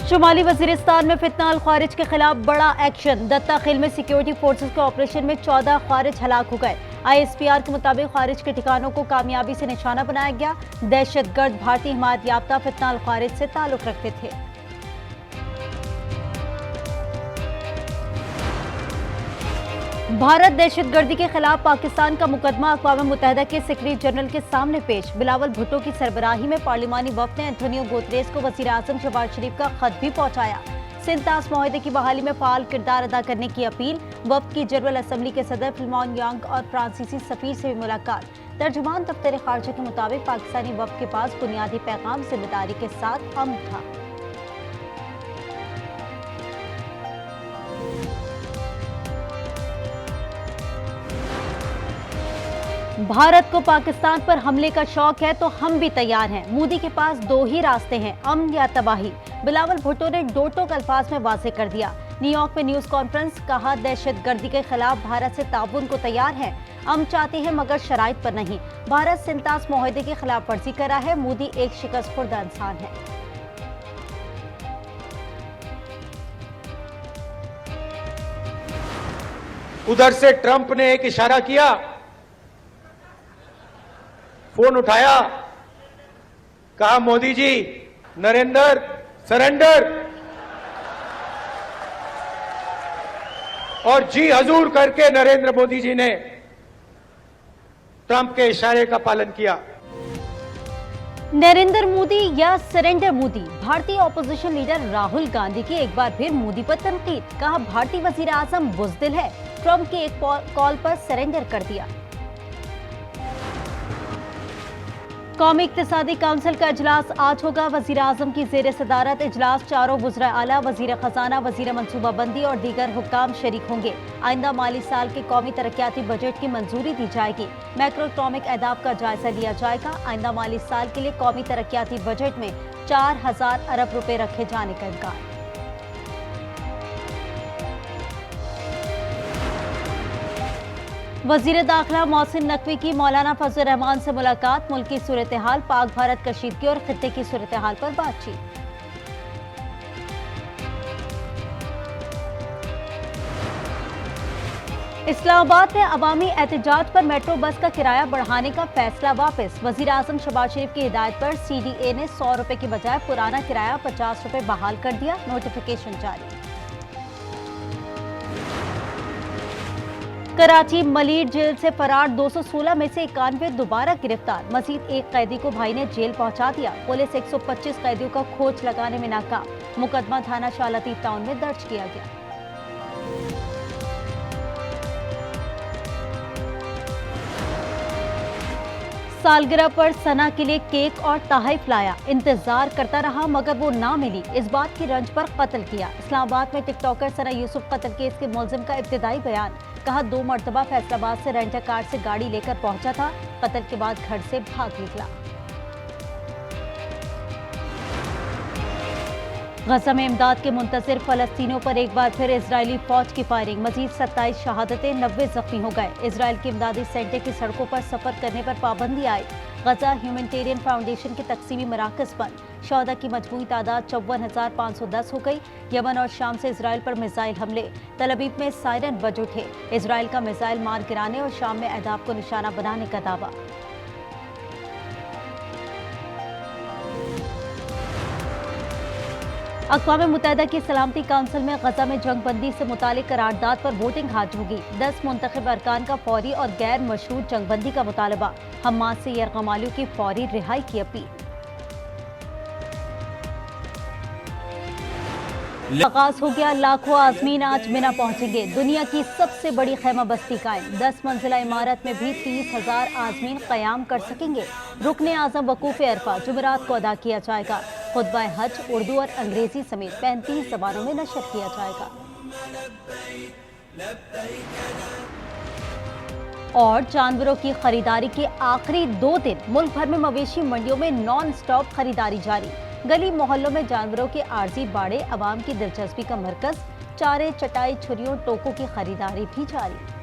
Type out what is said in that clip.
शुमाली वजीरिस्तान में फितना अल ख्वारिज के खिलाफ बड़ा एक्शन। दत्ता खेल में सिक्योरिटी फोर्सेस के ऑपरेशन में 14 ख्वारिज हलाक हो गए। ISPR के मुताबिक ख्वारिज के ठिकानों को कामयाबी से निशाना बनाया गया। दहशतगर्द भारतीय हिमायत याफ्ता फितना अल ख्वारिज से ताल्लुक रखते थे। भारत दहशतगर्दी के खिलाफ पाकिस्तान का मुकदमा अक़वाम मुत्तहिदा के सेक्रेटरी जनरल के सामने पेश। बिलावल भुट्टो की सरबराही में पार्लिमानी वफ़द ने एंटोनियो गुतेरेस को वज़ीर आज़म शहबाज शरीफ का खत भी पहुंचाया। सिंतास मुआहदे की बहाली में फ़ाल किरदार अदा करने की अपील। वफ़द की जनरल असम्बली के सदर फिल्मॉन यांग और फ्रांसीसी सफ़ीर से भी मुलाकात। तर्जुमान दफ्तर खारजा के मुताबिक पाकिस्तानी वफ़द के पास बुनियादी पैगाम जिम्मेदारी के साथ अमन था। भारत को पाकिस्तान पर हमले का शौक है तो हम भी तैयार हैं। मोदी के पास दो ही रास्ते हैं, अमन या तबाही। बिलावल भुट्टो ने दो टोक अल्फाज में वाज़ेह कर दिया। न्यूयॉर्क में न्यूज़ कॉन्फ्रेंस, कहा दहशतगर्दी के खिलाफ भारत से ताउन को तैयार है। हम चाहते हैं मगर शराइत पर नहीं। भारत सिंतास मुआहदे की खिलाफ वर्जी कर रहा है। मोदी एक शिकस्त खुर्दा इंसान है। उधर से ट्रंप ने एक इशारा किया, फोन उठाया, कहा मोदी जी नरेंद्र सरेंडर, और जी हजूर करके नरेंद्र मोदी जी ने ट्रंप के इशारे का पालन किया। नरेंद्र मोदी या सरेंडर मोदी? भारतीय ऑपोजिशन लीडर राहुल गांधी की एक बार फिर मोदी पर तनकीद। कहा भारतीय वजीर आजम बुज़दिल है, ट्रंप के एक कॉल पर सरेंडर कर दिया। कौमी इक्तिसादी काउंसिल का इजलास आज होगा। वजीर आजम की जेर सदारत इजलास चारों वज़रा आला, वजीर खजाना, वजीर मनसूबाबंदी और दीगर हुक्काम शरीक होंगे। आइंदा माली साल के कौमी तरक्याती बजट की मंजूरी दी जाएगी। मैक्रो इकनॉमिक अहदाफ का जायजा लिया जाएगा। आइंदा माली साल के लिए कौमी तरक्याती बजट में 4000 अरब रुपए रखे जाने का इम्कान। वजीर दाखिला मोहसिन नकवी की मौलाना फजल रहमान से मुलाकात। मुल्क की सूरत हाल, पाक भारत कशीदगी और खित्ते की सूरत हाल पर बातचीत। इस्लामाबाद में अवामी एहतजाज पर मेट्रो बस का किराया बढ़ाने का फैसला वापस। वजीर आजम शहबाज शरीफ की हिदायत पर CDA ने 100 रुपए की बजाय पुराना किराया 50 रुपए बहाल कर दिया। नोटिफिकेशन जारी। कराची मलीर जेल से फरार 216 में से 91 दोबारा गिरफ्तार। मजीद एक कैदी को भाई ने जेल पहुंचा दिया। पुलिस 125 कैदियों का खोज लगाने में नाकाम। मुकदमा थाना शाह लतीफ टाउन में दर्ज किया गया। सालगिरह पर सना के लिए केक और तोहफा लाया। इंतजार करता रहा मगर वो ना मिली। इस बात की रंज पर कत्ल किया। इस्लामाबाद में टिकटॉकर सना यूसुफ कत्ल केस के मुलजिम का इब्तिदाई बयान। कहा 2 मरतबा फैसलाबाद से रेंटर कार से गाड़ी लेकर पहुंचा था। कत्ल के बाद घर से भाग निकला। गजा में इमदाद के मुंतज़िर फलस्तीनियों पर एक बार फिर इजरायली फौज की फायरिंग। मजीद 27 शहादतें, 90 जख्मी हो गए। इजरायल के इमदादी सेंटर की सड़कों पर सफर करने पर पाबंदी आई। गजा ह्यूमैनिटेरियन फाउंडेशन के तकसीमी मराकज़ बंद। शहदा की मजमूई तादाद 54,510 हो गई। यमन और शाम से इजरायल पर मिसाइल हमले। तल अवीव में सायरन बज उठे। इजरायल का मिसाइल मार गिराने और शाम में अहदाफ को निशाना बनाने का दावा। अक़वाम मुत्तहिदा की सलामती काउंसिल में गजा में जंगबंदी से मुतालिक करारदाद पर वोटिंग आज होगी। 10 मुंतखब अरकान का फौरी और गैर मशरूत जंगबंदी का मुतालबा। हमास से यरगमालियों की फौरी रिहाई की अपील। आगाज हो गया। लाखों आजमीन आज मिना पहुंचेंगे। दुनिया की सबसे बड़ी खैमा बस्ती कायम। 10 मंजिला इमारत में भी 30,000 आजमीन कयाम कर सकेंगे। रुकने आजम वकूफ अरफा जुमेरात को अदा किया जाएगा। खुतबा हज उर्दू और अंग्रेजी समेत 35 जबानों में नशर किया जाएगा। और जानवरों की खरीदारी के आखिरी 2 दिन मुल्क भर में मवेशी मंडियों में नॉन स्टॉप खरीदारी जारी। गली मोहल्लों में जानवरों के आर्जी बाड़े अवाम की दिलचस्पी का मरकज। चारे, चटाई, छुरियों, टोकों की खरीदारी भी जारी।